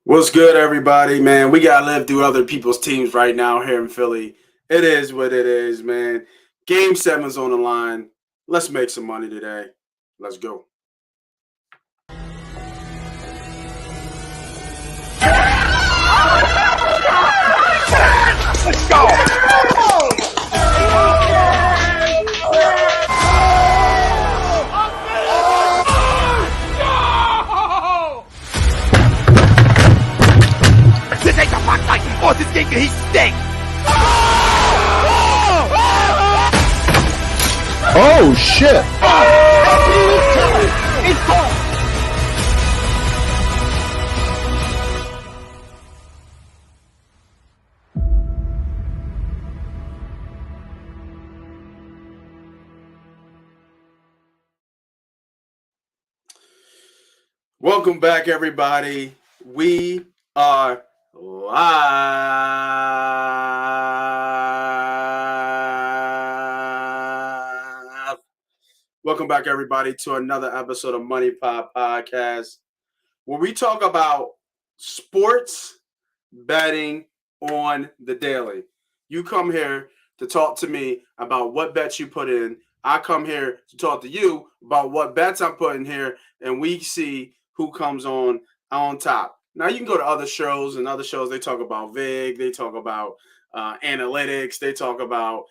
What's good, everybody, man? We got to live through other people's teams right now here in Philly. It is what it is, man. Game 7's on the line. Let's make some money today. Let's go. Let's go! This ain't the Fox night. Oh, this game he stinks. Oh shit! It's gone. Welcome back, everybody. We are live. Welcome back, everybody, to another episode of Money Pop Podcast, where we talk about sports betting on the daily. You come here to talk to me about what bets you put in. I come here to talk to you about what bets I'm putting here, and we see who comes on top. Now, you can go to other shows, and other shows, they talk about VIG, they talk about analytics, they talk about,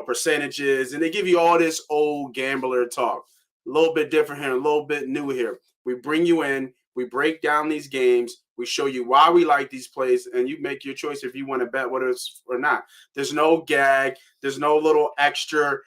percentages, and they give you all this old gambler talk. A little bit different here, a little bit new here. We bring you in, we break down these games, we show you why we like these plays, and you make your choice if you want to bet whether it's or not. There's no gag, there's no little extra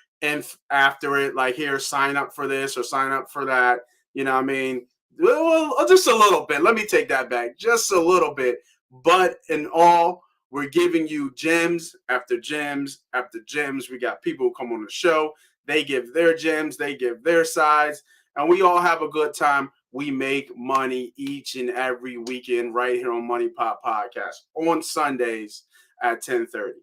after it, like here, sign up for this or sign up for that. You know what I mean? Well, just a little bit. Let me take that back. Just a little bit. But in all, we're giving you gems after gems after gems. We got people who come on the show. They give their gems. They give their sides. And we all have a good time. We make money each and every weekend right here on Money Pop Podcast on Sundays at 10:30.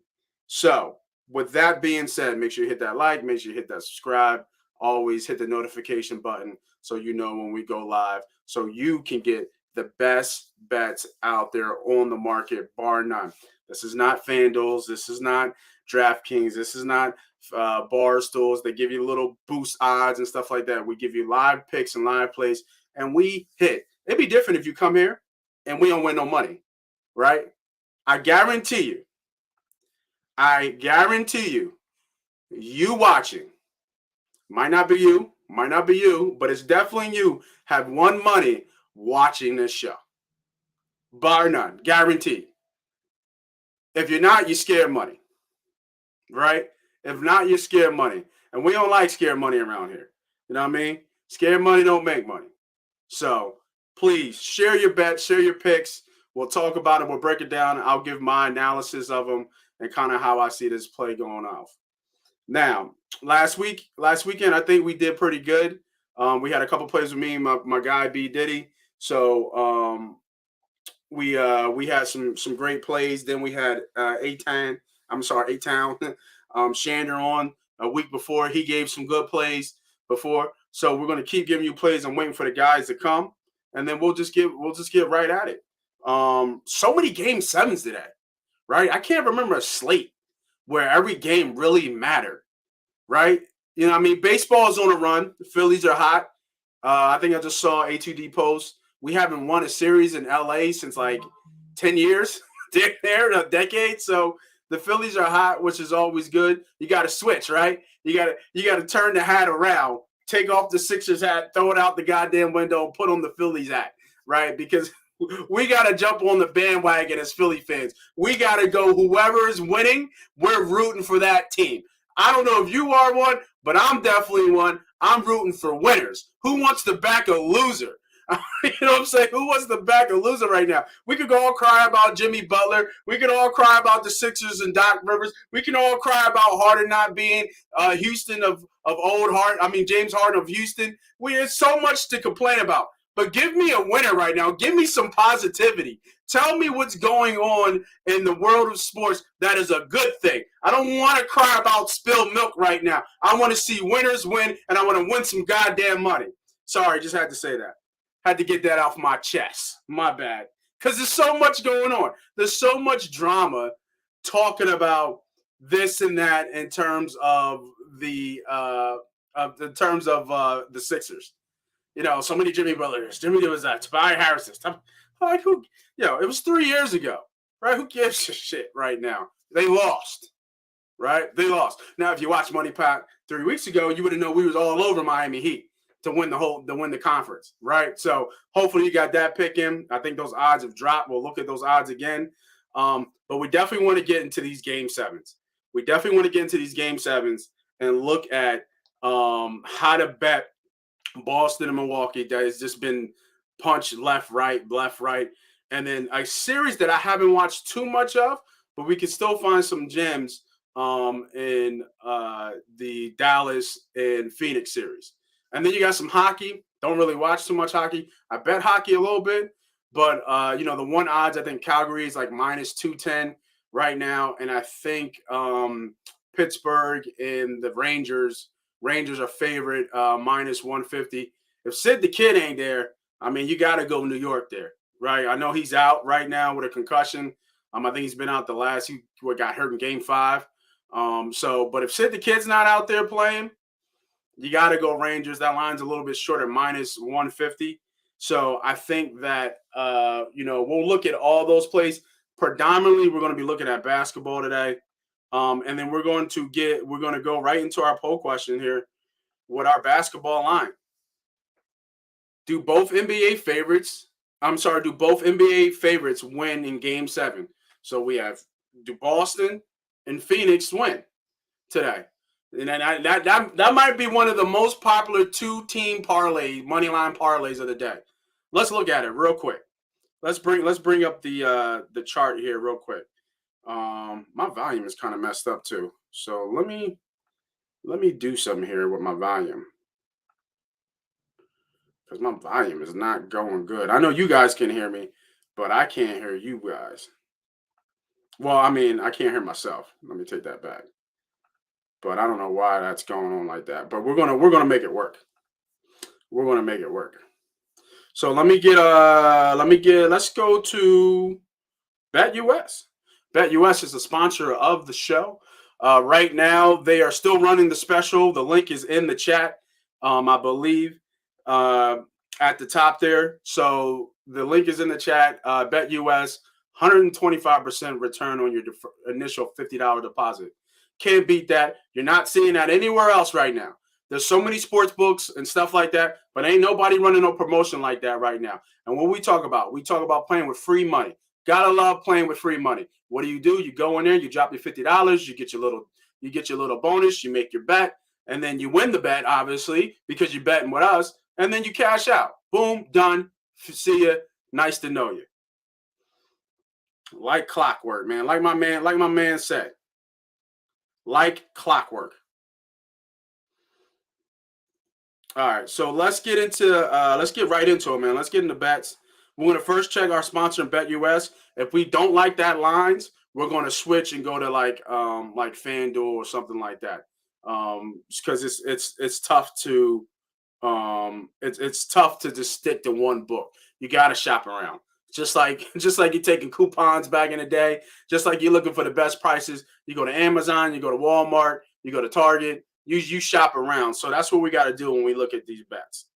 So with that being said, make sure you hit that like. Make sure you hit that subscribe. Always hit the notification button so you know when we go live, so you can get the best bets out there on the market, bar none. This is not FanDuel's. This is not DraftKings. This is not Barstools. They give you little boost odds and stuff like that. We give you live picks and live plays, and we hit. It'd be different if you come here and we don't win no money, right? I guarantee you, you watching, might not be you, but it's definitely you, have won money watching this show. Bar none, guaranteed. If you're not, you're scared money, right? If not, you're scared money. And we don't like scared money around here. You know what I mean? Scared money don't make money. So please share your bets, share your picks. We'll talk about it. We'll break it down. I'll give my analysis of them and kind of how I see this play going off. Now, last weekend, I think we did pretty good. We had a couple plays with me and my guy B Diddy. So we had some great plays. Then we had A-Town Shander on a week before. He gave some good plays before. So we're going to keep giving you plays. I'm waiting for the guys to come, and then we'll just get right at it. So many game 7s today, right? I can't remember a slate where every game really mattered, right? You know what I mean? Baseball is on a run. The Phillies are hot. I think I just saw A2D post. We haven't won a series in LA since like 10 years. They're in a decade. So the Phillies are hot, which is always good. You got to switch, right? You got to turn the hat around, take off the Sixers hat, throw it out the goddamn window, and put on the Phillies hat, right? Because we got to jump on the bandwagon as Philly fans. We got to go whoever is winning, we're rooting for that team. I don't know if you are one, but I'm definitely one. I'm rooting for winners. Who wants to back a loser? You know what I'm saying? Who wants to back a loser right now? We could all cry about Jimmy Butler. We could all cry about the Sixers and Doc Rivers. We can all cry about Harden not being Houston of old Harden. I mean, James Harden of Houston. There's so much to complain about. But give me a winner right now. Give me some positivity. Tell me what's going on in the world of sports that is a good thing. I don't want to cry about spilled milk right now. I want to see winners win, and I want to win some goddamn money. Sorry, just had to say that. Had to get that off my chest. My bad. because there's so much going on. There's so much drama talking about this and that in terms of the Sixers. You know, so many Jimmy Butlers, Jimmy was that, Tobias Harris. Like, who? You know, it was 3 years ago, right? Who gives a shit right now? They lost, right? They lost. Now, if you watch Money Pack 3 weeks ago, you would have known we was all over Miami Heat to win the conference, right? So hopefully you got that pick in. I think those odds have dropped. We'll look at those odds again. But we definitely want to get into these game sevens. We definitely want to get into these game sevens and look at how to bet Boston and Milwaukee that has just been punched left, right. And then a series that I haven't watched too much of, but we can still find some gems in the Dallas and Phoenix series. And then you got some hockey. Don't really watch too much hockey. I bet hockey a little bit, but the one odds, I think Calgary is like minus 210 right now. And I think Pittsburgh and the Rangers are favorite minus 150. If Sid the Kid ain't there, I mean, you got to go New York there, right? I know he's out right now with a concussion. I think he's been out he got hurt in Game 5. But if Sid the Kid's not out there playing, you got to go Rangers. That line's a little bit shorter, minus 150. So I think that, we'll look at all those plays. Predominantly, we're going to be looking at basketball today. And then we're going to go right into our poll question here with our basketball line. Do both NBA favorites win in Game 7? So we have, do Boston and Phoenix win today? And that might be one of the most popular 2-team money line parlays of the day. Let's look at it real quick. Let's bring up the chart here real quick. My volume is kind of messed up too. So let me do something here with my volume, because my volume is not going good. I know you guys can hear me, but I can't hear you guys. Well, I mean, I can't hear myself. Let me take that back. But I don't know why that's going on like that. But we're gonna make it work. We're gonna make it work. So let's go to BetUS. BetUS is the sponsor of the show. Right now, they are still running the special. The link is in the chat, I believe, at the top there. So the link is in the chat. BetUS, 125% return on your initial $50 deposit. Can't beat that. You're not seeing that anywhere else right now. There's so many sports books and stuff like that, but ain't nobody running no promotion like that right now. And what we talk about playing with free money. Gotta love playing with free money. What do? You go in there, you drop your $50, you get your little bonus, you make your bet, and then you win the bet, obviously, because you're betting with us, and then you cash out. Boom, done. See ya. Nice to know you. Like clockwork, man. Like my man said. Like clockwork. All right, so let's get right into it, man. Let's get into bets. We're going to first check our sponsor in BetUS. If we don't like that lines, we're going to switch and go to like FanDuel or something like that. Because it's tough to it's tough to just stick to one book. You got to shop around. Just like you're taking coupons back in the day, just like you're looking for the best prices. You go to Amazon, you go to Walmart, you go to Target, you shop around. So that's what we got to do when we look at these bets.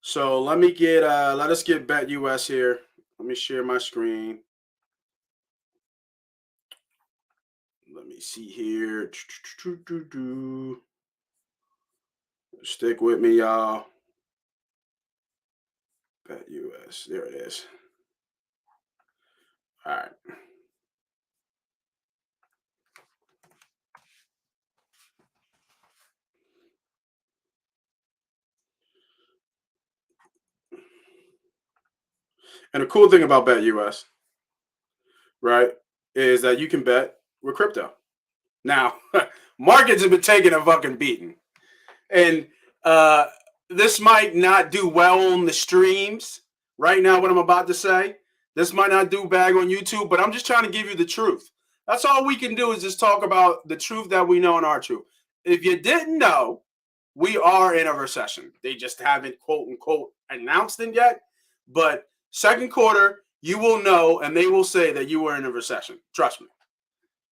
So let us get BetUS here. Let me share my screen. Let me see here. Stick with me, y'all. BetUS. There it is. All right. And the cool thing about BetUS, right, is that you can bet with crypto. Now, markets have been taking a fucking beating. And this might not do well on the streams right now, what I'm about to say. This might not do bad on YouTube, but I'm just trying to give you the truth. That's all we can do is just talk about the truth that we know and our truth. If you didn't know, we are in a recession. They just haven't, quote unquote, announced it yet. But Second quarter, you will know, and they will say that you were in a recession. Trust me.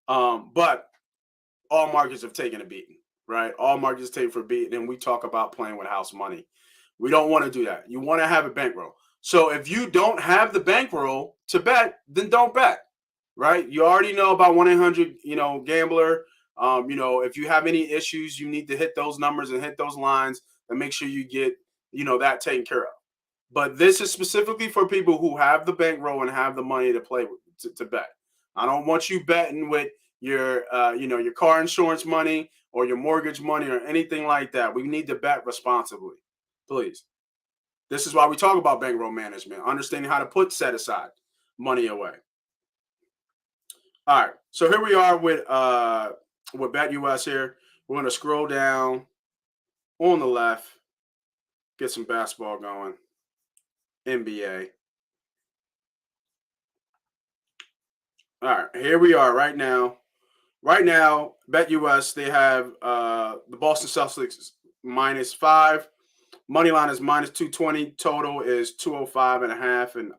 But all markets have taken a beating, right? All markets take for a beating, and we talk about playing with house money. We don't want to do that. You want to have a bankroll. So if you don't have the bankroll to bet, then don't bet, right? You already know about 1-800, gambler. If you have any issues, you need to hit those numbers and hit those lines and make sure you get, that taken care of. But this is specifically for people who have the bankroll and have the money to play with, to bet. I don't want you betting with your, your car insurance money or your mortgage money or anything like that. We need to bet responsibly, please. This is why we talk about bankroll management, understanding how to put set aside money away. All right, so here we are with BetUS here. We're going to scroll down on the left, get some basketball going, NBA. All right, here we are right now. Right now, BetUS, they have the Boston Celtics -5. Money line is -220. Total is 205.5 and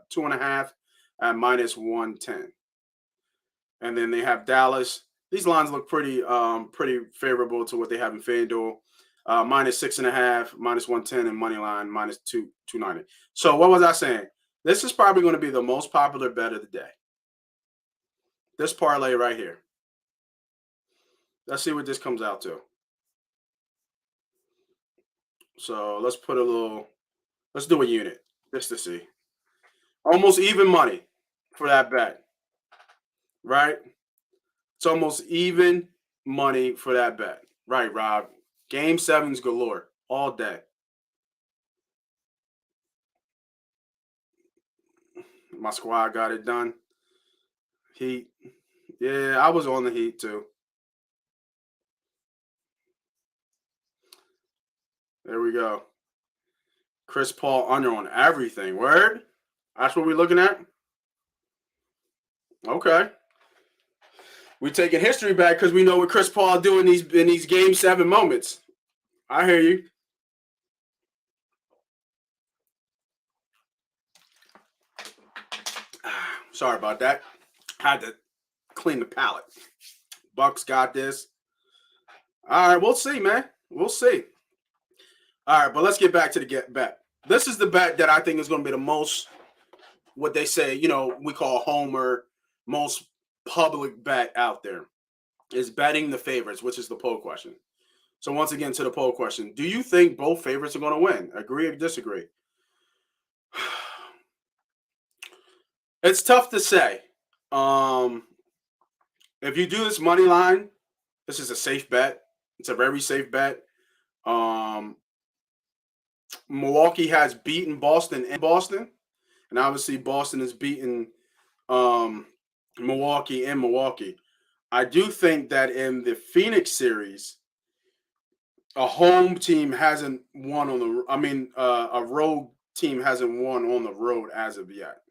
2.5 at -110. And then they have Dallas. These lines look pretty favorable to what they have in FanDuel. -6.5, -110, and money line -290. So what was I saying? This is probably going to be the most popular bet of the day. This parlay right here. Let's see what this comes out to. So let's do a unit just to see. Almost even money for that bet, right? It's almost even money for that bet. Right, Rob? Game 7's galore all day. My squad got it done. Heat. Yeah, I was on the Heat too. There we go. Chris Paul under on everything. Word? That's what we're looking at? Okay. We're taking history back because we know what Chris Paul do in these Game 7 moments. I hear you. Sorry about that. Had to clean the palate. Bucks got this. All right, we'll see, man. We'll see. All right, but let's get back to the bet. This is the bet that I think is going to be the most, what they say, we call homer, most public bet out there is betting the favorites, which is the poll question. So once again, to the poll question, do you think both favorites are going to win? Agree or disagree? It's tough to say. If you do this money line, this is a safe bet. It's a very safe bet. Milwaukee has beaten Boston in Boston, and obviously Boston has beaten Milwaukee in Milwaukee. I do think that in the Phoenix series, a home team hasn't won on the. A road team hasn't won on the road as of yet.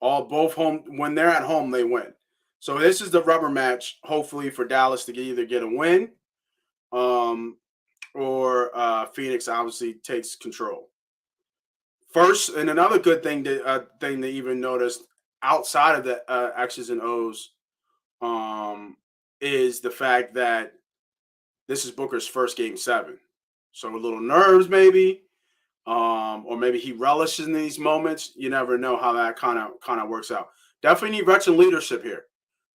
Both home, when they're at home, they win. So this is the rubber match, hopefully for Dallas to either get a win, or Phoenix obviously takes control. First, and another good thing to even notice outside of the X's and O's, is the fact that this is Booker's first Game 7. So a little nerves maybe, or maybe he relishes in these moments. You never know how that kind of works out. Definitely need veteran leadership here.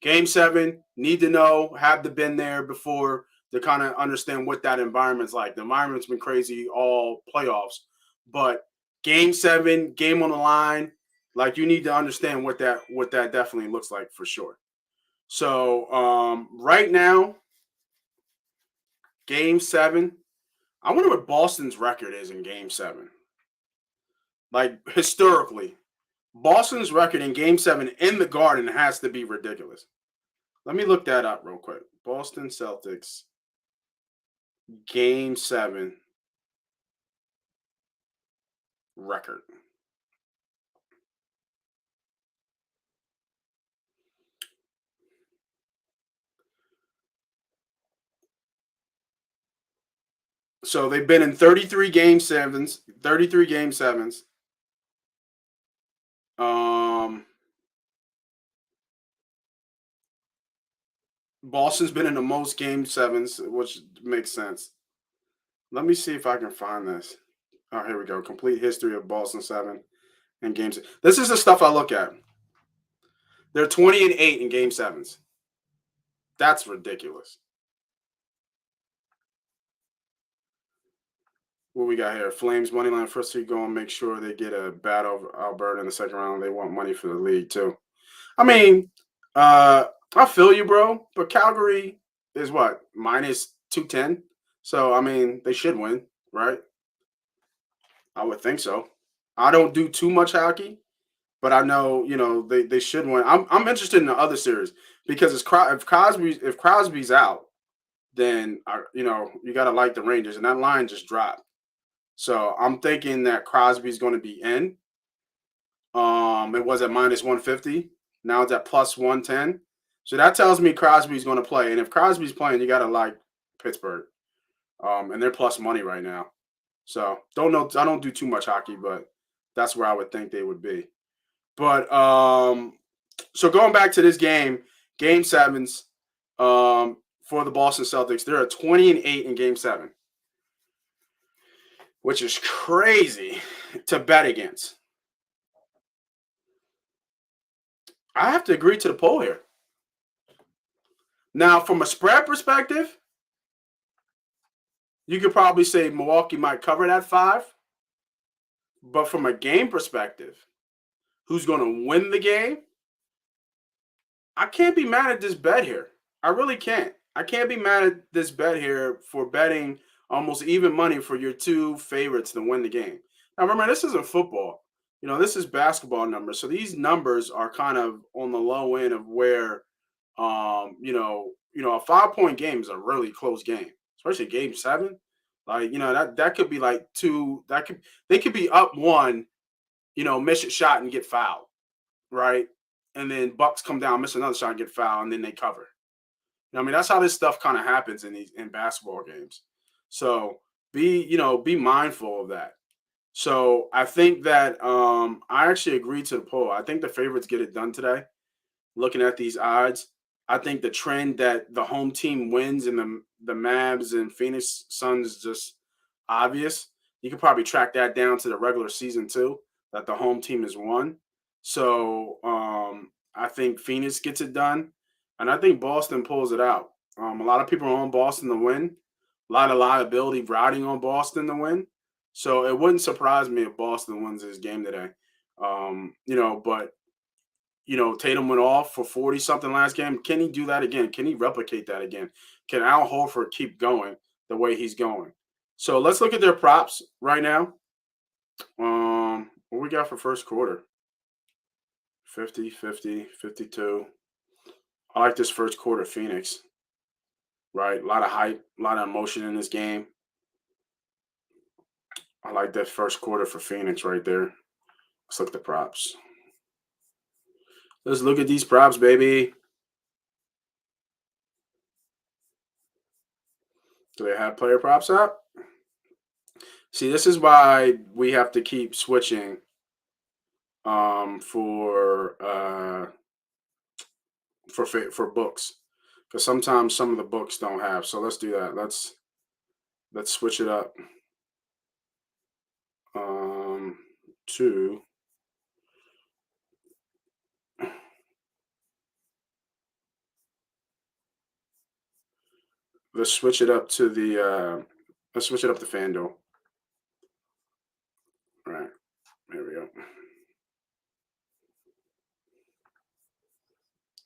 Game 7, need to know, have to been there before to kind of understand what that environment's like. The environment's been crazy all playoffs, but Game 7, game on the line, like you need to understand what that definitely looks like for sure. So right now, Game 7, I wonder what Boston's record is in Game 7. Like historically, Boston's record in Game 7 in the Garden has to be ridiculous. Let me look that up real quick. Boston Celtics, Game 7 record. So they've been in 33 Game 7s, Boston's been in the most game sevens, which makes sense. Let me see if I can find this. Oh, here we go. Complete history of Boston 7 and games. This is the stuff I look at. They're 20-8 in game sevens. That's ridiculous. What we got here? Flames money line first three going. Make sure they get a bat over Alberta in the second round. They want money for the league too. I mean, I feel you, bro. But Calgary is what minus 210. So I mean, they should win, right? I would think so. I don't do too much hockey, but I know they should win. I'm interested in the other series because if Crosby's out, then you got to like the Rangers, and that line just dropped. So I'm thinking that Crosby's going to be in. It was at minus 150. Now it's at plus 110. So that tells me Crosby's going to play. And if Crosby's playing, you got to like Pittsburgh. And they're plus money right now. So don't know. I don't do too much hockey, but that's where I would think they would be. But so going back to this game sevens for the Boston Celtics, they're a 20-8 in game 7, which is crazy to bet against. I have to agree to the poll here. Now, from a spread perspective, you could probably say Milwaukee might cover that 5. But from a game perspective, who's going to win the game? I can't be mad at this bet here. I really can't. I can't be mad at this bet here for betting almost even money for your two favorites to win the game. Now, remember, this isn't football. This is basketball numbers. So these numbers are kind of on the low end of where, a 5-point game is a really close game, especially game 7. Like, that could be like 2. They could be up 1, miss a shot and get fouled, right? And then Bucks come down, miss another shot and get fouled, and then they cover. That's how this stuff kind of happens in basketball games. So be mindful of that. So I think that I actually agree to the poll. I think the favorites get it done today. Looking at these odds, I think the trend that the home team wins and the Mavs and Phoenix Suns is just obvious. You could probably track that down to the regular season too, that the home team has won. So I think Phoenix gets it done, and I think Boston pulls it out. A lot of people are on Boston to win. A lot of liability riding on Boston to win. So it wouldn't surprise me if Boston wins this game today. But Tatum went off for 40-something last game. Can he do that again? Can he replicate that again? Can Al Horford keep going the way he's going? So let's look at their props right now. What we got for first quarter? 50, 50, 52. I like this first quarter Phoenix. Right? A lot of hype, a lot of emotion in this game. I like that first quarter for Phoenix right there. Let's look at the props. Let's look at these props, baby. Do they have player props up? See, this is why we have to keep switching for books, because sometimes some of the books don't have. So let's do that. Let's switch it up to let's switch it up to FanDuel. All right, here we go.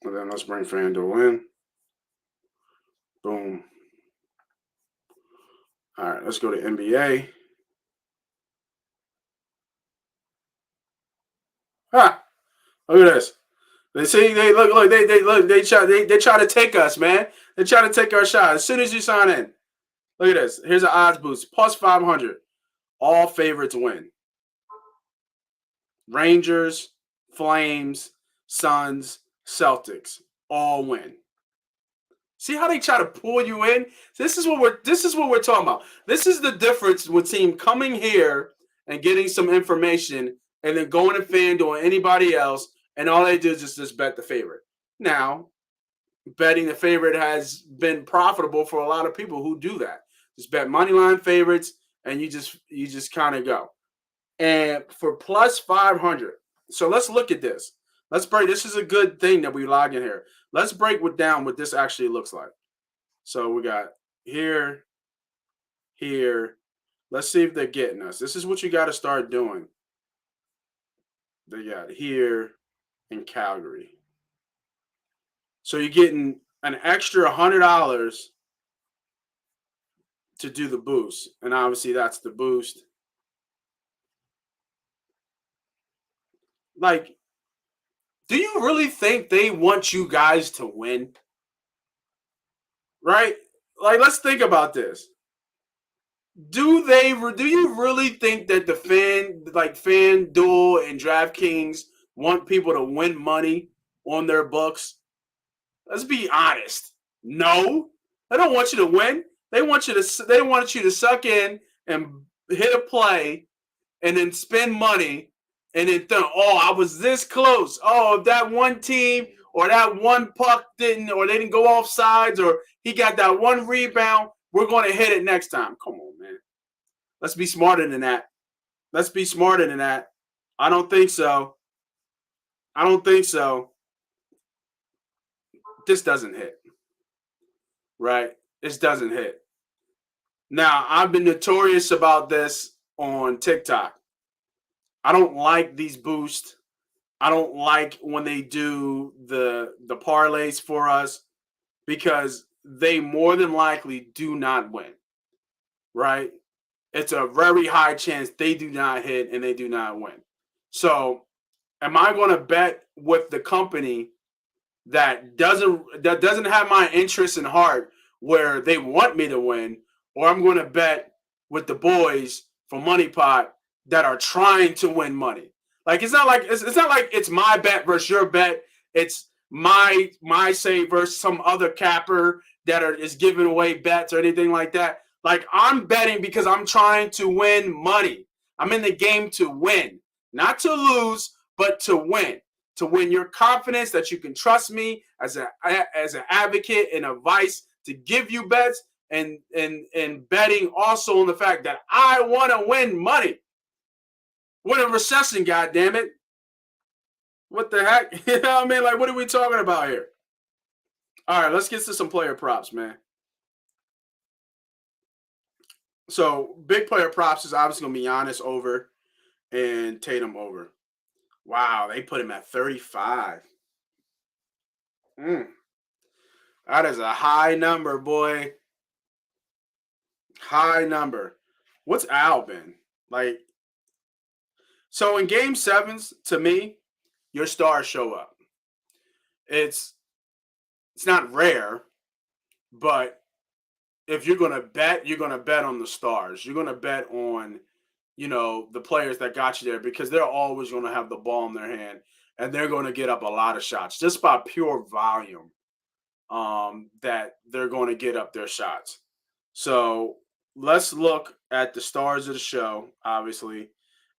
And then let's bring FanDuel in. Boom. All right, let's go to NBA. Ha! Look at this. They see they look they try to take us, man. They try to take our shot as soon as you sign in. Look at this. Here's an odds boost plus 500. All favorites win. Rangers, Flames, Suns, Celtics all win. See how they try to pull you in? This is what we're talking about. This is the difference with team coming here and getting some information and then go into FanDuel or anybody else, and all they do is just bet the favorite. Now, betting the favorite has been profitable for a lot of people who do that. Just bet money line favorites, and you just kind of go. And for plus 500, so let's look at this. Let's break. This is a good thing that we log in here. Let's break down what this actually looks like. So we got here, here. Let's see if they're getting us. This is what you got to start doing. They got here in Calgary. So you're getting an extra $100 to do the boost. And obviously that's the boost. Like, do you really think they want you guys to win? Right? Like, let's think about this. Do you really think that the FanDuel and DraftKings want people to win money on their books? Let's be honest. No. They don't want you to win. They want you to suck in and hit a play and then spend money and then think, oh, I was this close. Oh, if that one team or that one puck they didn't go off sides, or he got that one rebound, we're going to hit it next time. Come on, man. Let's be smarter than that. Let's be smarter than that. I don't think so. This doesn't hit. Right? This doesn't hit. Now, I've been notorious about this on TikTok. I don't like these boosts. I don't like when they do the parlays for us, because they more than likely do not win. Right? It's a very high chance they do not hit and they do not win. So, am I going to bet with the company that doesn't have my interest in heart, where they want me to win, or I'm going to bet with the boys for Money Pot that are trying to win money? Like, it's not like it's my bet versus your bet. It's my say versus some other capper that is giving away bets or anything like that. Like, I'm betting because I'm trying to win money. I'm in the game to win, not to lose, but to win. To win your confidence that you can trust me as an advocate and advice to give you bets, and betting also on the fact that I want to win money. What a recession, goddammit. What the heck? You know what I mean? Like, what are we talking about here? All right, let's get to some player props, man. So, big player props is obviously going to be Giannis over and Tatum over. Wow, they put him at 35. That is a high number, boy. High number. What's Al been? Like, so in game sevens, to me, your stars show up. It's not rare, but if you're going to bet, you're going to bet on the stars. You're going to bet on, the players that got you there, because they're always going to have the ball in their hand, and they're going to get up a lot of shots just by pure volume, that they're going to get up their shots. So let's look at the stars of the show, obviously,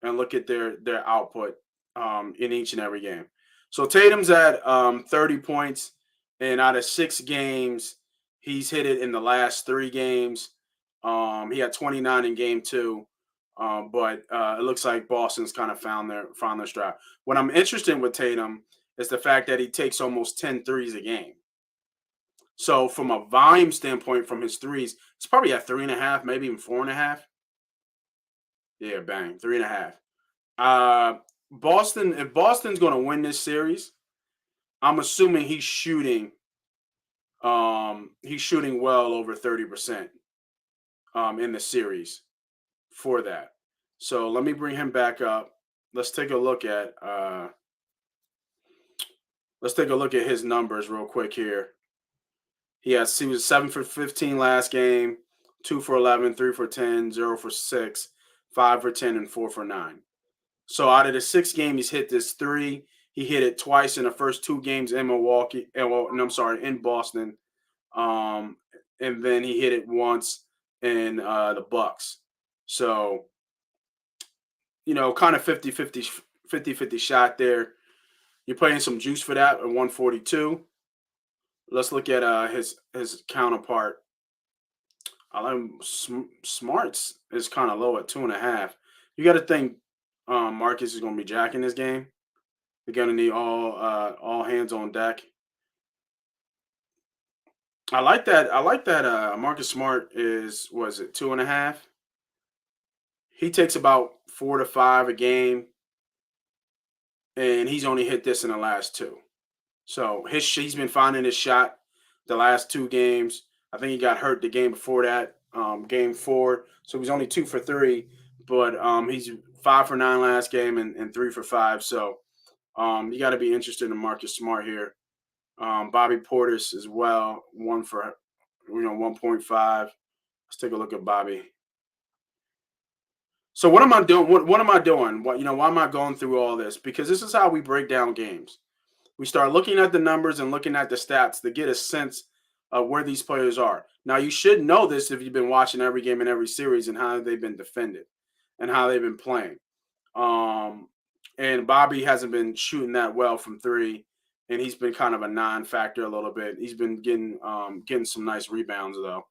and look at their output in each and every game. So Tatum's at 30 points, and out of 6 games, he's hit it in the last 3 games. He had 29 in game 2. But it looks like Boston's kind of found their stride. What I'm interested in with Tatum is the fact that he takes almost 10 threes a game. So from a volume standpoint, from his threes, it's probably at 3.5, maybe even 4.5. Yeah, bang, 3.5. Boston. If Boston's going to win this series, I'm assuming he's shooting well over 30% in the series for that. So let me bring him back up. Let's take a look at his numbers real quick here. He was 7 for 15 last game, 2 for 11, 3 for 10, 0 for 6, 5 for 10, and 4 for 9. So out of the 6 games, he's hit this 3. He hit it twice in the first 2 games in in Boston. And then he hit it once in the Bucks. So, kind of 50-50 50-50 shot there. You're playing some juice for that at 142. Let's look at his counterpart. I like Smarts is kind of low at 2.5. You got to think Marcus is going to be jacking this game. They're going to need all hands on deck. I like that. I like that. Marcus Smart is, was it 2.5? He takes about 4 to 5 a game, and he's only hit this in the last 2. So he's been finding his shot the last 2 games. I think he got hurt the game before that, game 4. So he's only 2 for 3, but he's 5 for 9 last game and 3 for 5. So you got to be interested in Marcus Smart here. Bobby Portis as well, 1 for 1.5. Let's take a look at Bobby. So what am I doing? What am I doing? Why am I going through all this? Because this is how we break down games. We start looking at the numbers and looking at the stats to get a sense of where these players are. Now, you should know this if you've been watching every game and every series and how they've been defended and how they've been playing. And Bobby hasn't been shooting that well from 3, and he's been kind of a non-factor a little bit. He's been getting some nice rebounds, though.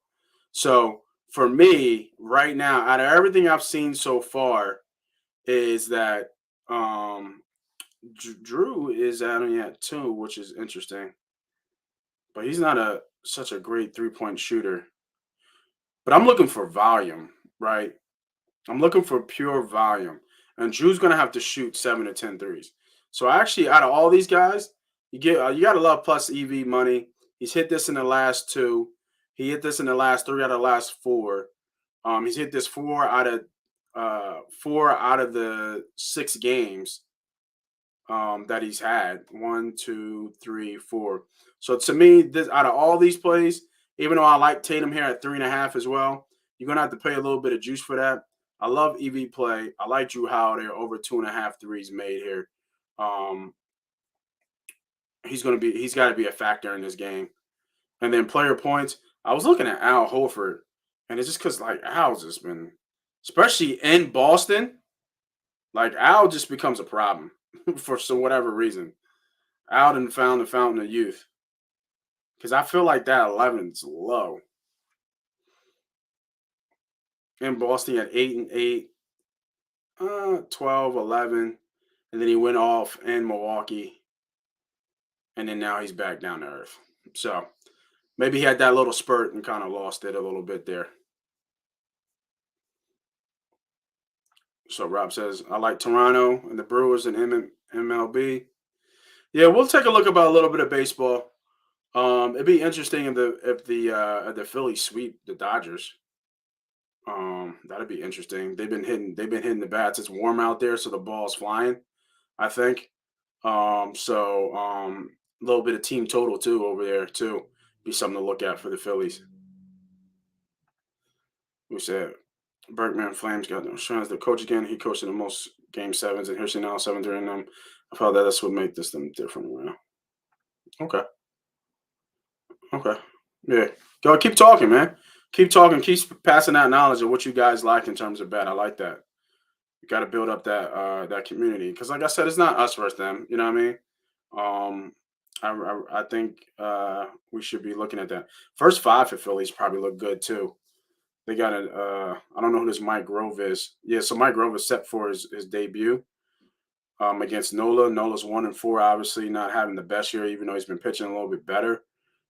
So for me, right now, out of everything I've seen so far, is that Drew is only at 2, which is interesting. But he's not such a great 3-point shooter. But I'm looking for volume, right? I'm looking for pure volume. And Drew's going to have to shoot 7 to 10 threes. So actually, out of all these guys, you got to love plus EV money. He's hit this in the last 2. He hit this in the last 3 out of the last 4. He's hit this 4 out of the 6 games that he's had. 1, 2, 3, 4. So to me, this out of all these plays, even though I like Tatum here at 3.5 as well, you're gonna have to pay a little bit of juice for that. I love EV play. I like Drew Holiday over 2.5 threes made here. He's got to be a factor in this game. And then player points. I was looking at Al Horford, and it's just because like Al's just been, especially in Boston, like Al just becomes a problem for whatever reason. Al done found the fountain of youth. Because I feel like that 11's low. In Boston at 8-8, 12, 11, and then he went off in Milwaukee, and then now he's back down to earth. So maybe he had that little spurt and kind of lost it a little bit there. So Rob says, I like Toronto and the Brewers and MLB. Yeah, we'll take a look about a little bit of baseball. It'd be interesting if the Phillies sweep the Dodgers. That'd be interesting. They've been hitting the bats. It's warm out there, so the ball's flying, I think. A little bit of team total too over there too. Be something to look at for the Phillies. We said Bergman Flames got no chance. The coach again. He coached in the most game 7s, and here's now 7 during them. I felt that this would make this them different. Okay. Okay. Yeah. Go keep talking, man. Keep talking. Keep passing that knowledge of what you guys like in terms of bet. I like that. You got to build up that community because, like I said, it's not us versus them. You know what I mean? I think we should be looking at that. First 5 for Phillies probably look good too. They got I don't know who this Mike Grove is. Yeah, so Mike Grove is set for his debut against Nola. Nola's 1-4, obviously not having the best year, even though he's been pitching a little bit better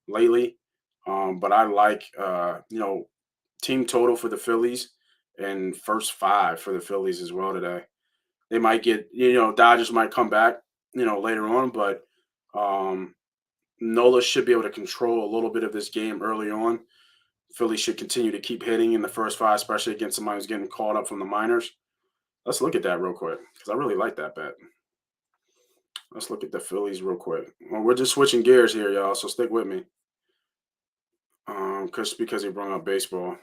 lately. But I like team total for the Phillies and first 5 for the Phillies as well today. They might get Dodgers might come back later on, but Nola should be able to control a little bit of this game early on. Philly should continue to keep hitting in the first 5, especially against somebody who's getting called up from the minors. Let's look at that real quick because I really like that bet. Let's look at the Phillies real quick. Well, we're just switching gears here, y'all, so stick with me. Because he brought up baseball.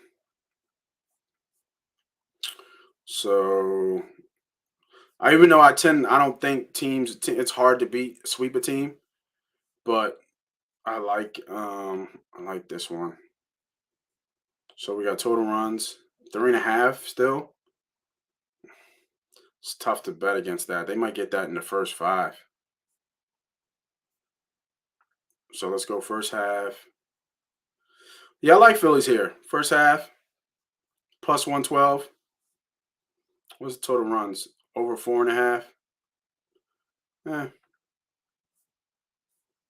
So, even though I don't think it's hard to sweep a team, but I like this one. So we got total runs 3.5 still. It's tough to bet against that. They might get that in the first 5. So let's go first half. Yeah, I like Phillies here. First half, plus 112. What's the total runs? Over 4.5.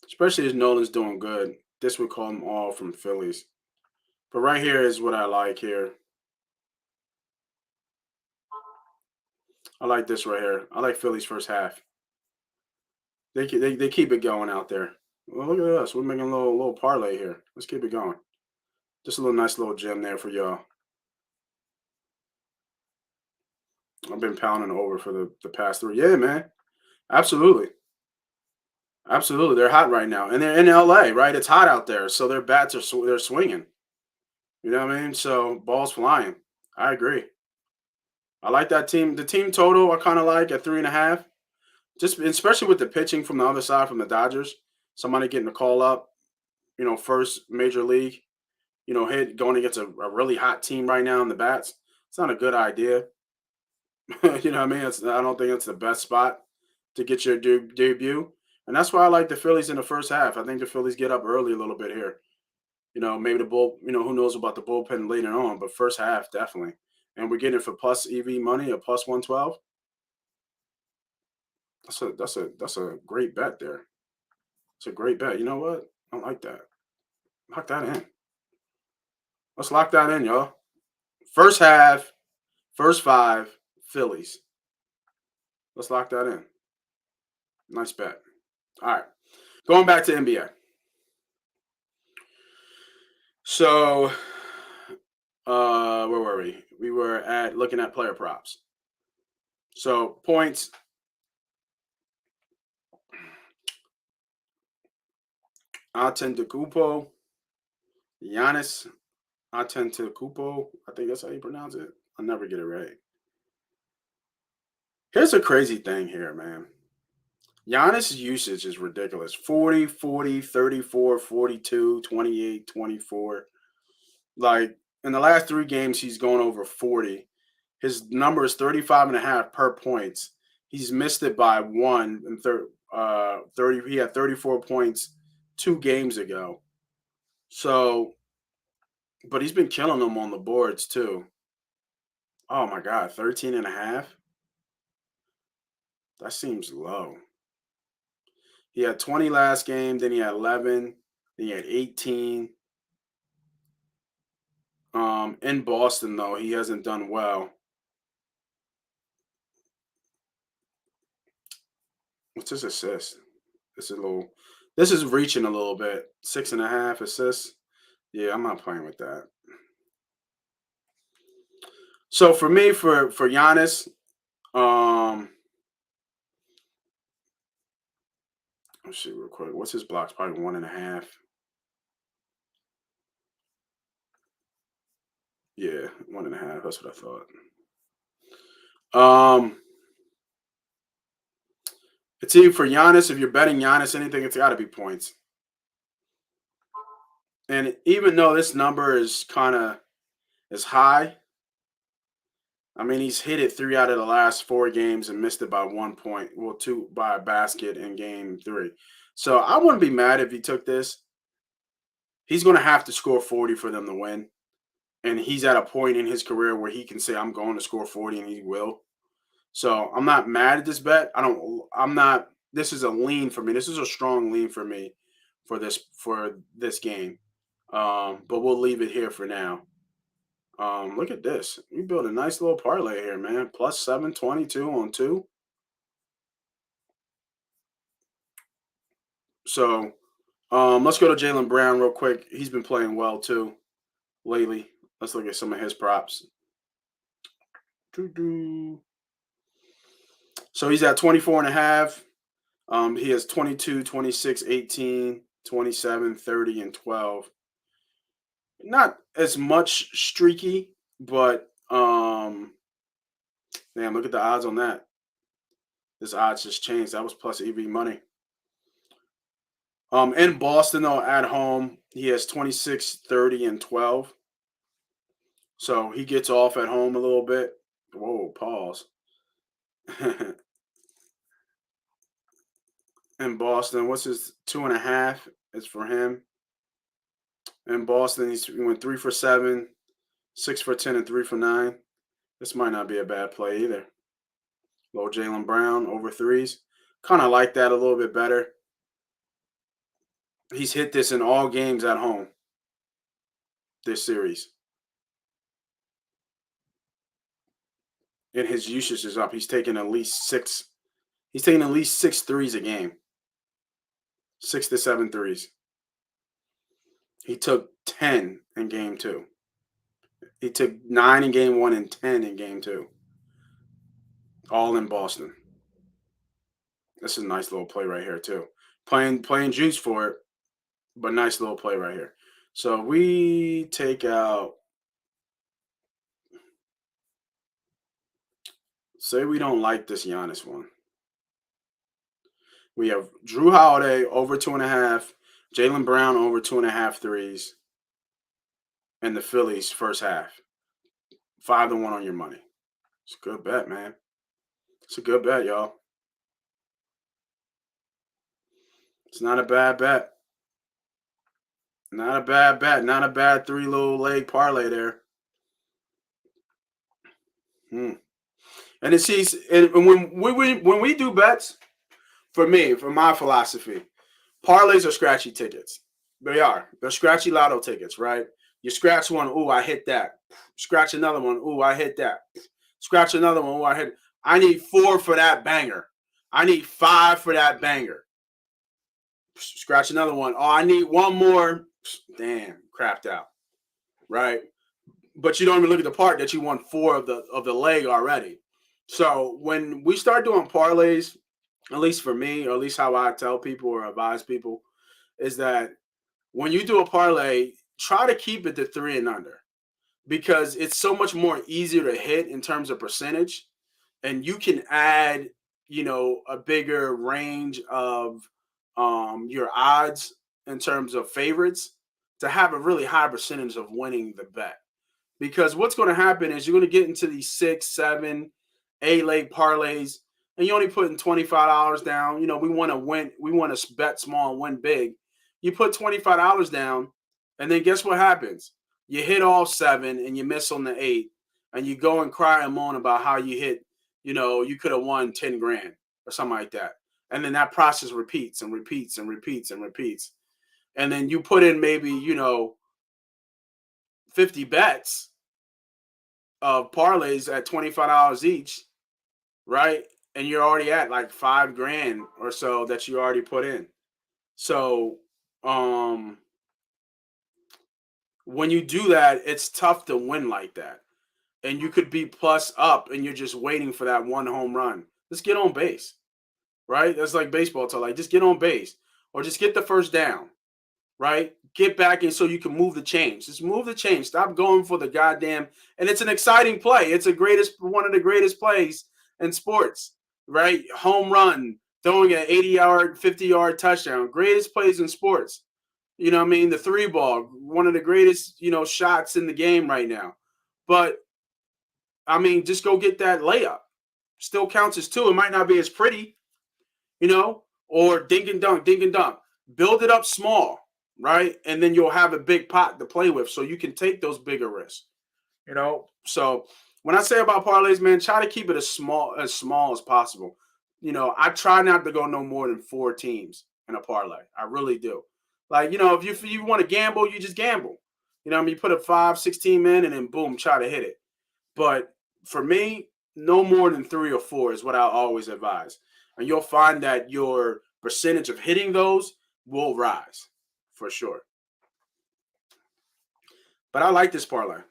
Especially as Nolan's doing good. This would call them all from Phillies. But right here is what I like here. I like this right here. I like Phillies first half. They keep it going out there. Well, look at us. We're making a little parlay here. Let's keep it going. Just a nice little gem there for y'all. I've been pounding over for the past 3. Yeah, man. Absolutely. Absolutely. They're hot right now. And they're in LA, right? It's hot out there. So their bats they're swinging. You know what I mean? So balls flying. I agree. I like that team. The team total I kind of like at 3.5. Just especially with the pitching from the other side from the Dodgers. Somebody getting the call up, first major league, hit going against a really hot team right now in the bats. It's not a good idea. You know what I mean? I don't think it's the best spot to get your debut. And that's why I like the Phillies in the first half. I think the Phillies get up early a little bit here. Maybe the who knows about the bullpen later on, but first half, definitely. And we're getting it for plus EV money, a plus 112. That's a great bet there. It's a great bet. You know what? I like that. Lock that in. Let's lock that in, y'all. First half, first 5, Phillies. Let's lock that in. Nice bet. All right. Going back to NBA. So, where were we? We were looking at player props. So, points. Antetokounmpo. Giannis Antetokounmpo. I think that's how you pronounce it. I'll never get it right. Here's a crazy thing here, man. Giannis' usage is ridiculous. 40, 40, 34, 42, 28, 24. Like, in the last 3 games, he's going over 40. His number is 35.5 per points. He's missed it by 1 and 30. He had 34 points 2 games ago. So, but he's been killing them on the boards too. Oh my God, 13.5? That seems low. He had 20 last game, then he had 11, then he had 18. In Boston, though, he hasn't done well. What's his assist? This is reaching a little bit. 6.5 assists. Yeah, I'm not playing with that. So for me, for Giannis, let's see real quick. What's his blocks? Probably 1.5. Yeah, 1.5. That's what I thought. It's either for Giannis. If you're betting Giannis anything, it's got to be points. And even though this number is high, I mean, he's hit it 3 out of the last 4 games and missed it by 1 point. Well, 2 by a basket in game 3. So I wouldn't be mad if he took this. He's going to have to score 40 for them to win. And he's at a point in his career where he can say, I'm going to score 40, and he will. So I'm not mad at this bet. This is a lean for me. This is a strong lean for me for this game. But we'll leave it here for now. Look at this. We built a nice little parlay here, man. Plus 722 on 2. So let's go to Jaylen Brown real quick. He's been playing well too lately. Let's look at some of his props. So he's at 24.5. He has 22, 26, 18, 27, 30, and 12. Not as much streaky, but damn, look at the odds on that. This odds just changed. That was plus EV money. In Boston, though, at home, he has 26, 30, and 12. So he gets off at home a little bit. Whoa, pause. In Boston, what's his 2.5? It's for him. In Boston, he went 3 for 7, 6 for 10, and 3 for 9. This might not be a bad play either. Low Jaylen Brown over threes. Kind of like that a little bit better. He's hit this in all games at home this series. And his usage is up. He's taking at least 6. He's taking at least 6 threes a game. 6 to 7 threes. He took 10 in game 2. He took 9 in game 1 and 10 in game 2. All in Boston. This is a nice little play right here too. Playing juice for it, but nice little play right here. So we take out, say we don't like this Giannis one. We have Drew Holiday over 2.5, Jaylen Brown over 2.5 threes, and the Phillies first half. 5-1 on your money. It's a good bet, man. It's a good bet, y'all. It's not a bad bet. Not a bad bet. Not a bad 3 little leg parlay there. And it's and when we do bets, for me, for my philosophy, parlays are scratchy tickets. They are. They're scratchy lotto tickets, right? You scratch one, ooh, I hit that. Scratch another one, ooh, I hit that. Scratch another one, ooh, I hit. I need 4 for that banger. I need 5 for that banger. Scratch another one. Oh, I need 1 more. Damn, crapped out. Right? But you don't even look at the part that you won 4 of the leg already. So when we start doing parlays, at least for me, or at least how I tell people or advise people, is that when you do a parlay, try to keep it to 3 and under, because it's so much more easier to hit in terms of percentage, and you can add, a bigger range of your odds in terms of favorites to have a really high percentage of winning the bet. Because what's going to happen is you're going to get into these 6, 7, 8 leg parlays, and you're only putting $25 down. We want to win. We want to bet small and win big. You put $25 down, and then guess what happens? You hit all 7 and you miss on the 8, and you go and cry and moan about how you hit, you could have won 10 grand or something like that. And then that process repeats and repeats and repeats and repeats. And then you put in maybe, 50 bets of parlays at $25 each, right? And you're already at like 5 grand or so that you already put in. So when you do that, it's tough to win like that. And you could be plus up and you're just waiting for that 1 home run. Just get on base, right? That's like baseball talk. Like, just get on base or just get the first down, right? Get back in so you can move the chains. Just move the chains. Stop going for the goddamn. And it's an exciting play. It's one of the greatest plays in sports, right? Home run, throwing an 80-yard, 50-yard touchdown. Greatest plays in sports. You know what I mean? The 3 ball, one of the greatest, shots in the game right now. But, I mean, just go get that layup. Still counts as 2. It might not be as pretty, or dink and dunk. Build it up small, right? And then you'll have a big pot to play with so you can take those bigger risks, So when I say about parlays, man, try to keep it as small as possible. I try not to go no more than 4 teams in a parlay. I really do. Like, if you want to gamble, you just gamble. You put a 5, 16 in and then boom, try to hit it. But for me, no more than 3 or 4 is what I always advise. And you'll find that your percentage of hitting those will rise for sure. But I like this parlay.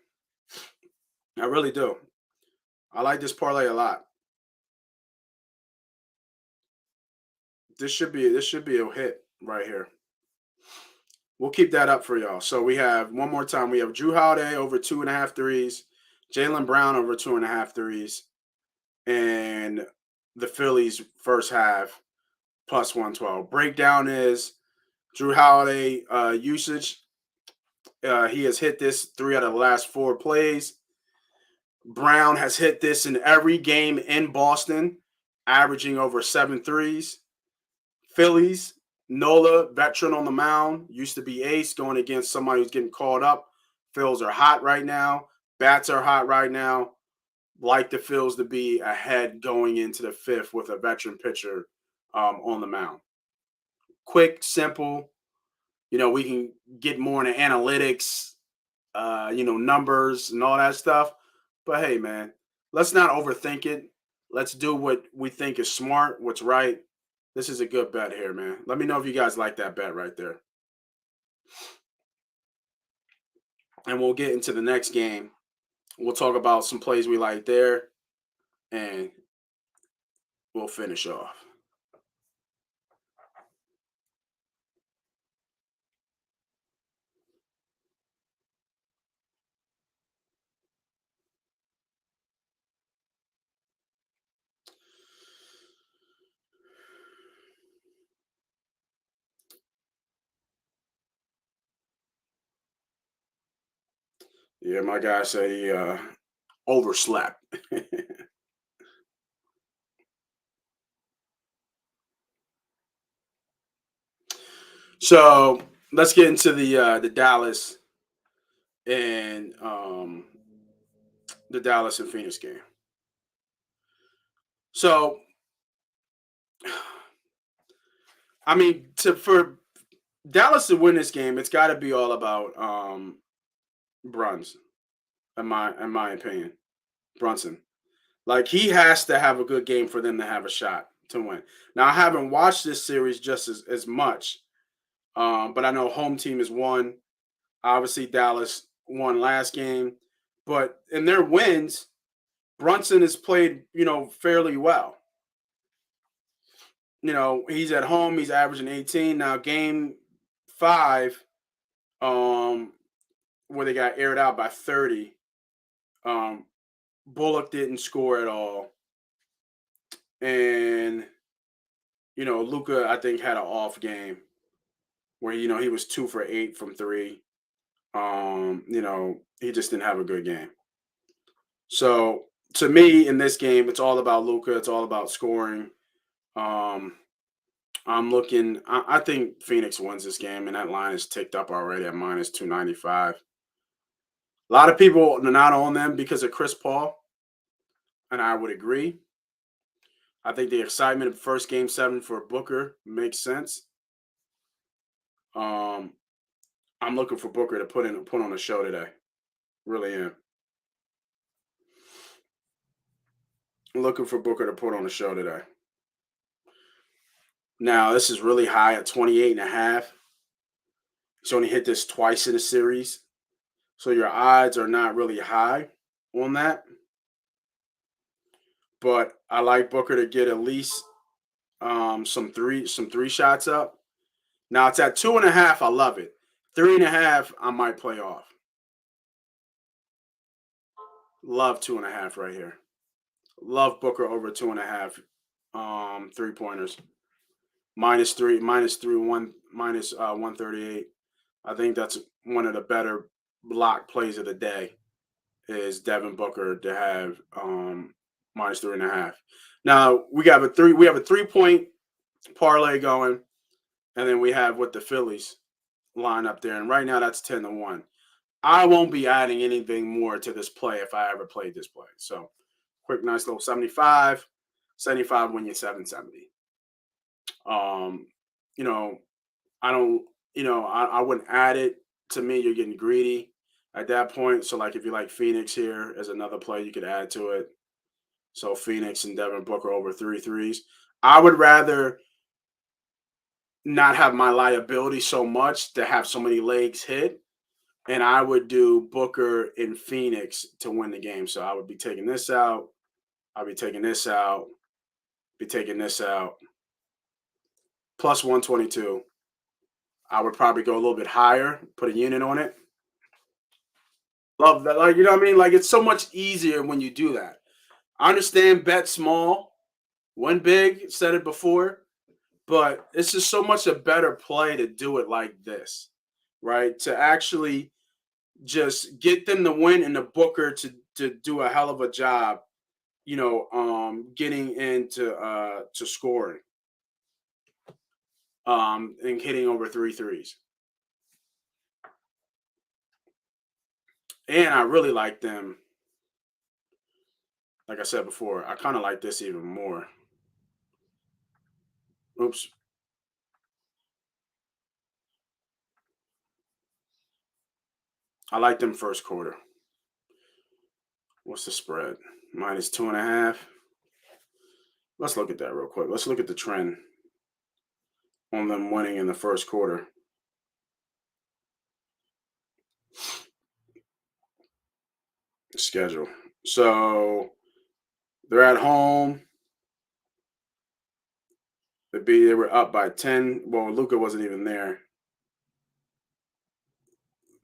I really do. I like this parlay a lot. This should be a hit right here. We'll keep that up for y'all. So we have, one more time, we have Drew Holiday over 2.5 threes, Jaylen Brown over 2.5 threes, and the Phillies first half plus 112. Breakdown is Drew Holiday usage. He has hit this 3 out of the last 4 plays. Brown has hit this in every game in Boston averaging over 7 threes. Phillies, Nola, veteran on the mound, used to be ace, going against somebody who's getting called up. Phils are hot right now. Bats are hot right now. Like the Phils to be ahead going into the fifth with a veteran pitcher on the mound. Quick, simple. We can get more into analytics, numbers and all that stuff. But hey, man, let's not overthink it. Let's do what we think is smart, what's right. This is a good bet here, man. Let me know if you guys like that bet right there. And we'll get into the next game. We'll talk about some plays we like there, and we'll finish off. Yeah, my guy said he overslept. So let's get into the Dallas and Phoenix game. So, I mean, for Dallas to win this game, it's got to be all about Brunson, in my opinion. Brunson, like he has to have a good game for them to have a shot to win. Now, I haven't watched this series just as much, but I know home team has won. Obviously, Dallas won last game, but in their wins, Brunson has played, fairly well. He's at home. He's averaging 18. Now, game 5, where they got aired out by 30, Bullock didn't score at all. And, Luka, I think, had an off game where, he was 2 for 8 from 3. He just didn't have a good game. So, to me, in this game, it's all about Luka. It's all about scoring. I think Phoenix wins this game, and that line is ticked up already at minus 295. A lot of people are not on them because of Chris Paul, and I would agree. I think the excitement of first game 7 for Booker makes sense. I'm looking for Booker to put on a show today. Really am. Looking for Booker to put on a show today. Now, this is really high at 28.5. He's only hit this twice in a series. So your odds are not really high on that. But I like Booker to get at least some three shots up. Now it's at 2.5. I love it. 3.5, I might play off. Love 2.5 right here. Love Booker over 2.5 3-pointers. Minus 138. I think that's one of the better block plays of the day is Devin Booker to have minus 3.5. Now we have a 3-point parlay going, and then we have with the Phillies line up there. And right now that's 10-1. I won't be adding anything more to this play if I ever played this play. So quick, nice little 75 when you're 770. I wouldn't add it. To me, you're getting greedy at that point. So, like, if you like Phoenix here as another play, you could add to it. So, Phoenix and Devin Booker over 3 threes. I would rather not have my liability so much to have so many legs hit. And I would do Booker in Phoenix to win the game. So, I would be taking this out. I'll be taking this out. Be taking this out. Plus 122. I would probably go a little bit higher, put a unit on it. Love that. Like, you know what I mean? Like, it's so much easier when you do that. I understand bet small, win big, said it before, but it's just so much a better play to do it like this, right? To actually just get them to win and the Booker to do a hell of a job, getting into to scoring, and hitting over 3 threes. And I really like them. Like I said before, I kind of like this even more. Oops. I like them first quarter. What's the spread? -2.5. Let's look at that real quick. Let's look at the trend on them winning in the first quarter. Schedule. So they're at home. They were up by 10. Well, Luka wasn't even there.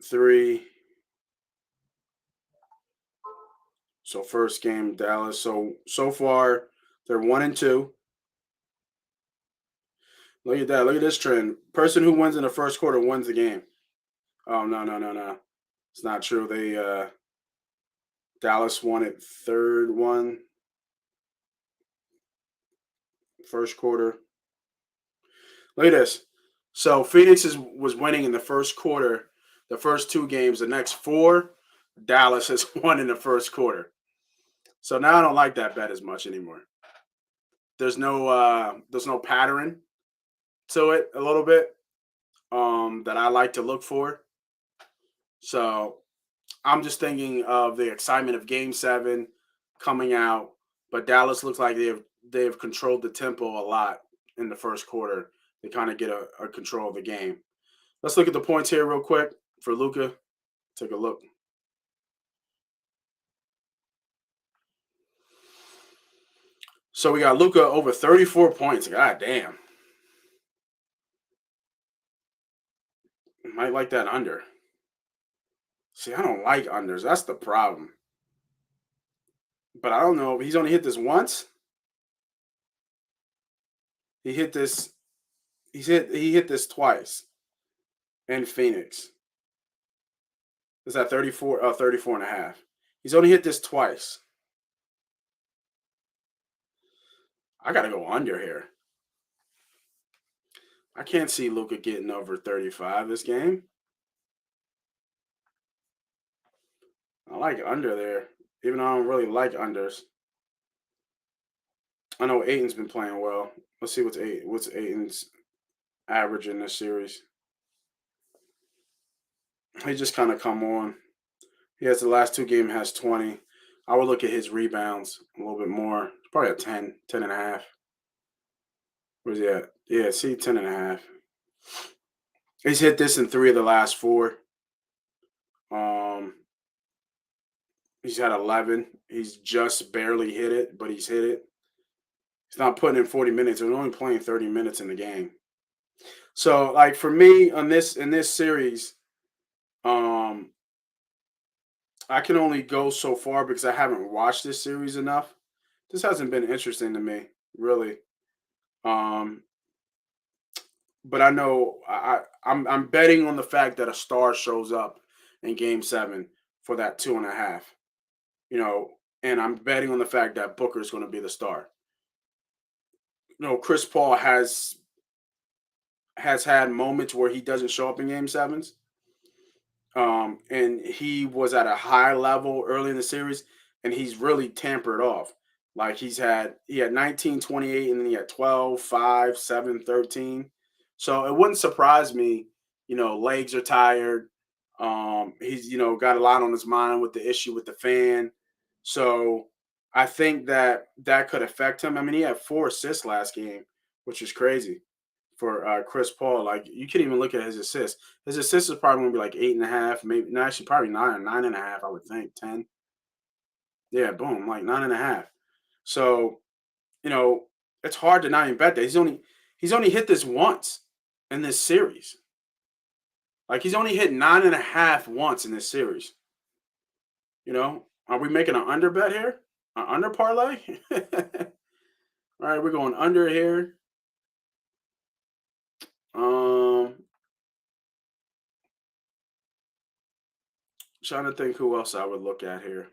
3. So first game, Dallas. So far, they're 1-2. Look at that. Look at this trend. Person who wins in the first quarter wins the game. Oh, no. It's not true. Dallas won it third one. First quarter. Look at this. So Phoenix was winning in the first quarter, the first 2 games. The next 4, Dallas has won in the first quarter. So now I don't like that bet as much anymore. There's no pattern to it a little bit that I like to look for. So I'm just thinking of the excitement of Game 7 coming out, but Dallas looks like they've controlled the tempo a lot in the first quarter. They kind of get a control of the game. Let's look at the points here real quick for Luka. Take a look. So we got Luka over 34 points. God damn. Might like that under. See, I don't like unders. That's the problem. But I don't know. He's only hit this once. He hit this. He hit this twice in Phoenix. Is that 34? 34 and a half. He's only hit this twice. I got to go under here. I can't see Luka getting over 35 this game. I like under there, even though I don't really like unders. I know Ayton's been playing well. Let's see what's Ayton's average in this series. He just kind of come on. He has the last 2 games has 20. I would look at his rebounds a little bit more. Probably a 10, 10 and a half. Where's he at? Yeah, see, 10 and a half. He's hit this in 3 of the last 4. He's had 11. He's just barely hit it, but he's hit it. He's not putting in 40 minutes. He's only playing 30 minutes in the game. So, like for me in this series, I can only go so far because I haven't watched this series enough. This hasn't been interesting to me, really. But I know I'm betting on the fact that a star shows up in Game 7 for that 2.5. And I'm betting on the fact that Booker is going to be the star. Chris Paul has had moments where he doesn't show up in Game 7s. And he was at a high level early in the series, and he's really tampered off. Like he had 19, 28, and then he had 12, 5, 7, 13. So it wouldn't surprise me, legs are tired. He's, got a lot on his mind with the issue with the fan. So I think that could affect him. I mean, he had 4 assists last game, which is crazy for Chris Paul. Like you can even look at his assists. His assists is probably gonna be like 8.5, maybe no, actually probably 9 or 9.5. I would think 10. Yeah, boom, like 9.5. So it's hard to not even bet that he's only hit this once in this series. Like he's only hit 9.5 once in this series. Are we making an under bet here? An under parlay? All right, we're going under here. Trying to think who else I would look at here.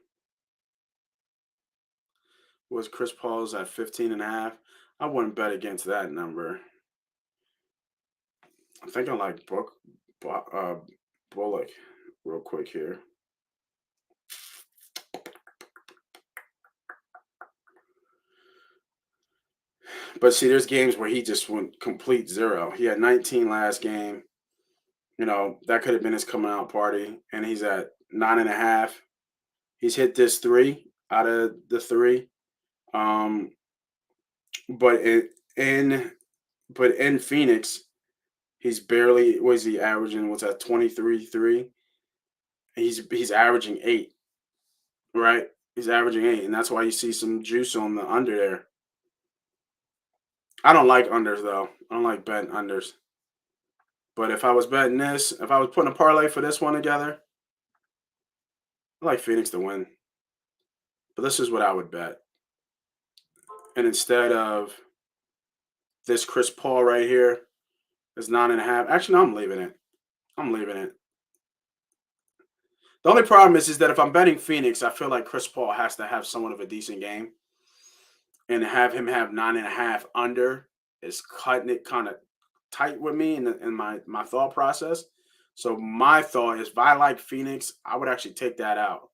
Was Chris Paul's at 15.5? I wouldn't bet against that number. I think I like Bullock real quick here. But see, there's games where he just went complete zero. He had 19 last game. That could have been his coming out party. And he's at 9.5. He's hit this 3 out of the 3. But in Phoenix, he's barely, was he averaging? Was that 23-3? He's averaging 8, right? He's averaging 8, and that's why you see some juice on the under there. I don't like unders though. I don't like betting unders. But if I was betting this, if I was putting a parlay for this one together, I like Phoenix to win. But this is what I would bet. And instead of this Chris Paul right here is 9.5. Actually, no, I'm leaving it. The only problem is that if I'm betting Phoenix, I feel like Chris Paul has to have somewhat of a decent game. And have him have 9.5 under is cutting it kind of tight with me in my thought process. So my thought is, if I like Phoenix, I would actually take that out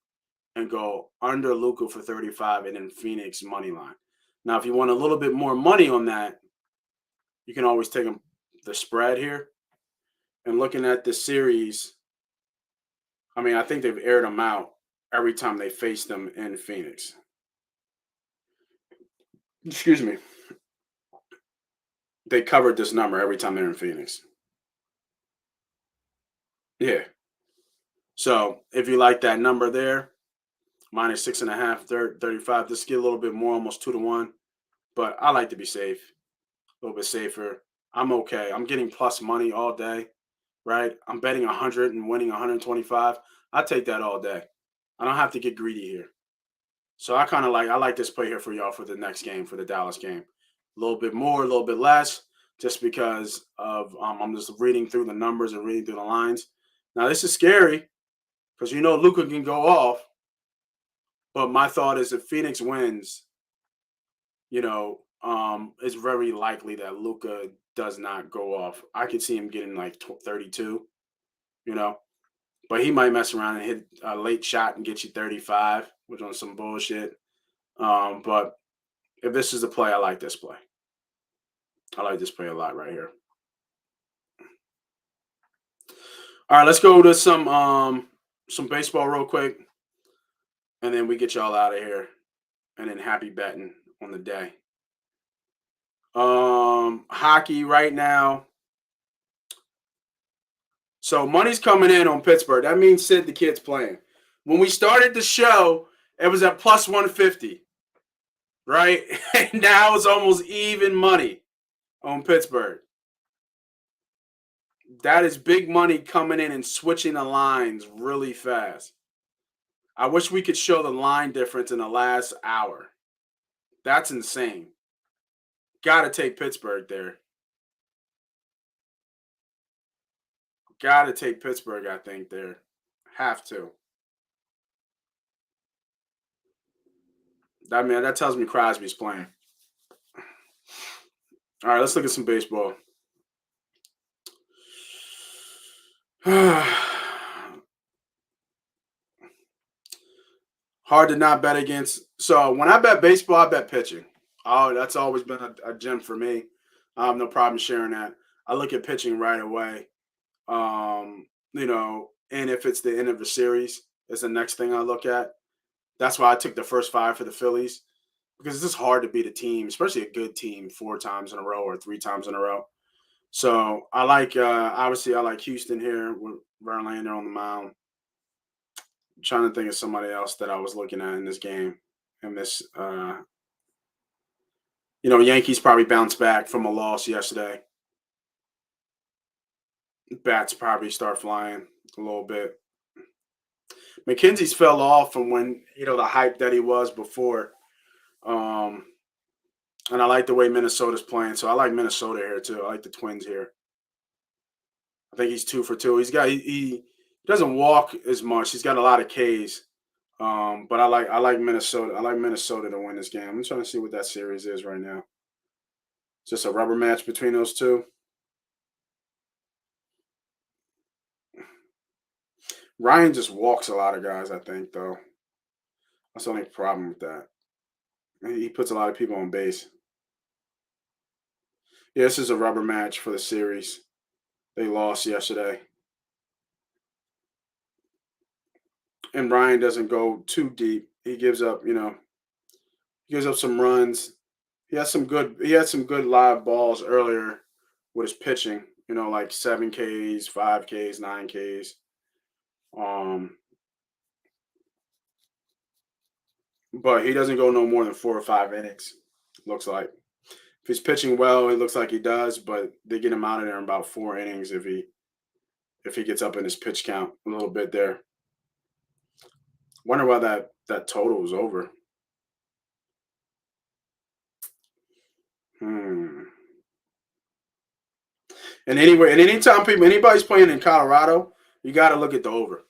and go under Luka for 35 and then Phoenix money line. Now, if you want a little bit more money on that, you can always take the spread here. And looking at the series, I mean, I think they've aired them out every time they face them in Phoenix. Excuse me. They covered this number every time they're in Phoenix. Yeah. So if you like that number there, minus 6.5, 35, just get a little bit more, almost 2-1. But I like to be safe, a little bit safer. I'm okay. I'm getting plus money all day, right? I'm betting 100 and winning 125. I take that all day. I don't have to get greedy here. So I like this play here for y'all for the next game, for the Dallas game. A little bit more, a little bit less, just because of I'm just reading through the numbers and reading through the lines. Now, this is scary because Luka can go off. But my thought is if Phoenix wins, it's very likely that Luka does not go off. I could see him getting like 32, but he might mess around and hit a late shot and get you 35, which on some bullshit. But if this is the play, I like this play. I like this play a lot right here. All right, let's go to some baseball real quick, and then we get y'all out of here, and then happy betting on the day. Hockey right now. So money's coming in on Pittsburgh. That means Sid the kid's playing. When we started the show, it was at plus 150, right? And now it's almost even money on Pittsburgh. That is big money coming in and switching the lines really fast. I wish we could show the line difference in the last hour. That's insane. Got to take Pittsburgh there. Got to take Pittsburgh, I think, there. Have to. That tells me Crosby's playing. All right, let's look at some baseball. Hard to not bet against. So when I bet baseball, I bet pitching. Oh, that's always been a gem for me. I have no problem sharing that. I look at pitching right away. And if it's the end of the series, is the next thing I look at. That's why I took the first 5 for the Phillies, because it's just hard to beat a team, especially a good team, 4 times in a row or 3 times in a row. So I like, obviously, I like Houston here with Verlander on the mound. I'm trying to think of somebody else that I was looking at in this game. And this, Yankees probably bounced back from a loss yesterday. Bats probably start flying a little bit. McKenzie's fell off from when, the hype that he was before. And I like the way Minnesota's playing. So I like Minnesota here too. I like the Twins here. I think he's 2 for 2. He doesn't walk as much. He's got a lot of Ks. But I like Minnesota. I like Minnesota to win this game. I'm trying to see what that series is right now. Just a rubber match between those two. Ryan just walks a lot of guys, I think, though. That's the only problem with that. He puts a lot of people on base. Yeah, this is a rubber match for the series. They lost yesterday. And Ryan doesn't go too deep. He gives up, some runs. He had some good live balls earlier with his pitching, like 7 Ks, 5 Ks, 9 Ks. But he doesn't go no more than 4 or 5 innings, looks like. If he's pitching well, it looks like he does, but they get him out of there in about 4 innings if he gets up in his pitch count a little bit there. Wonder why that total is over. And anytime anybody's playing in Colorado, you got to look at the over.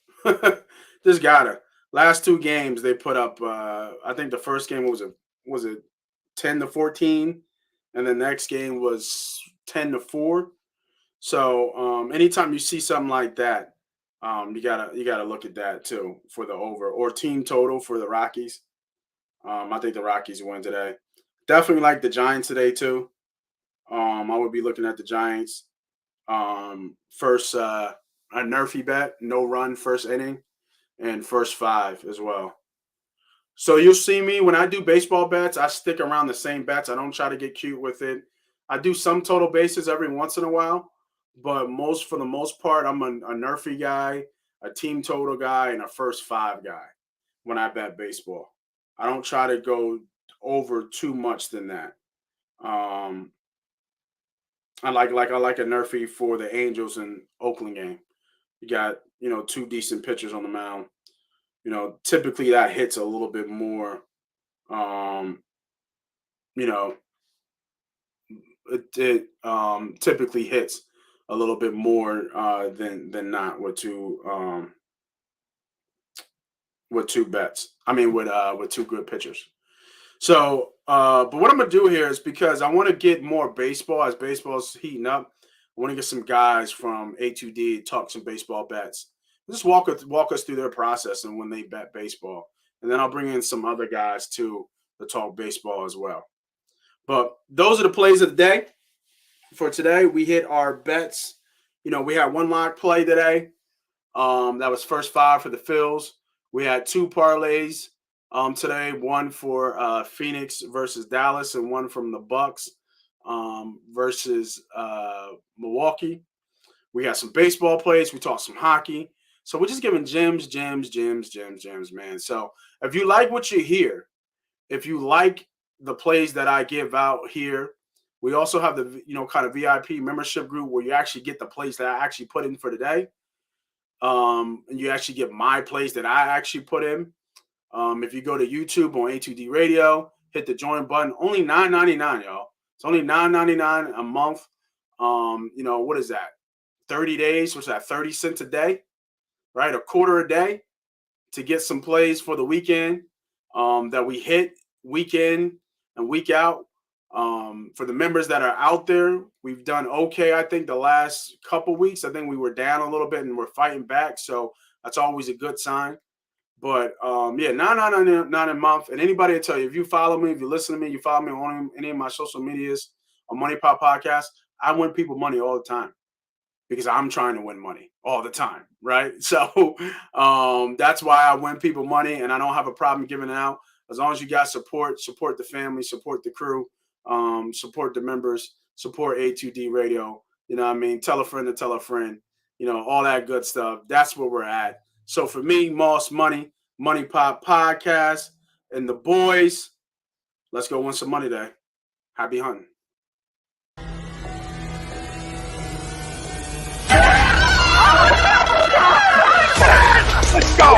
Just gotta. Last 2 games they put up. I think the first game was it 10-14, and the next game was 10-4. So anytime you see something like that, you gotta look at that too for the over or team total for the Rockies. I think the Rockies win today. Definitely like the Giants today too. I would be looking at the Giants. First a Nerfy bet, no run first inning, and first 5 as well. So you'll see me when I do baseball bets, I stick around the same bets. I don't try to get cute with it. I do some total bases every once in a while, but for the most part, I'm a Nerfy guy, a team total guy, and a first 5 guy when I bet baseball. I don't try to go over too much than that. I like a Nerfy for the Angels and Oakland game. You got 2 decent pitchers on the mound. Typically that hits a little bit more. It typically hits a little bit more than not with 2 bets. I mean with 2 good pitchers. So, but what I'm gonna do here is because I want to get more baseball as baseball's heating up. I want to get some guys from A2D talk some baseball bets. Just walk us through their process and when they bet baseball, and then I'll bring in some other guys too to talk baseball as well. But those are the plays of the day. For today, we hit our bets. We had 1 lock play today. That was first 5 for the Phils. We had 2 parlays today. 1 for Phoenix versus Dallas, and 1 from the Bucks versus Milwaukee. We got some baseball plays. We talked some hockey. So we're just giving gems, man. So if you like what you hear, if you like the plays that I give out here, we also have the kind of VIP membership group where you actually get the plays that I actually put in for today. And you actually get my plays that I actually put in. If you go to YouTube on A2D Radio, hit the join button. Only $9.99, y'all. It's only $9.99 a month. What is that? 30 days. What's that? 30 cents a day, right? A quarter a day to get some plays for the weekend that we hit week in and week out. For the members that are out there, we've done okay. I think the last couple weeks, I think we were down a little bit and we're fighting back. So that's always a good sign. But $9.99 a month. And anybody will tell you, if you follow me, if you listen to me, you follow me on any of my social medias on Money Pop Podcast, I win people money all the time because I'm trying to win money all the time, right? So that's why I win people money, and I don't have a problem giving it out. As long as you got support the family, support the crew, support the members, support A2D Radio. You know what I mean? Tell a friend to tell a friend, all that good stuff. That's where we're at. So for me, Moss Money, Money Pop Podcast, and the boys, let's go win some money today. Happy hunting. Let's go!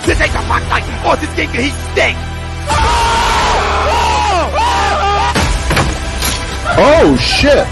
This ain't the fight night, or this game can he stink! Oh, shit.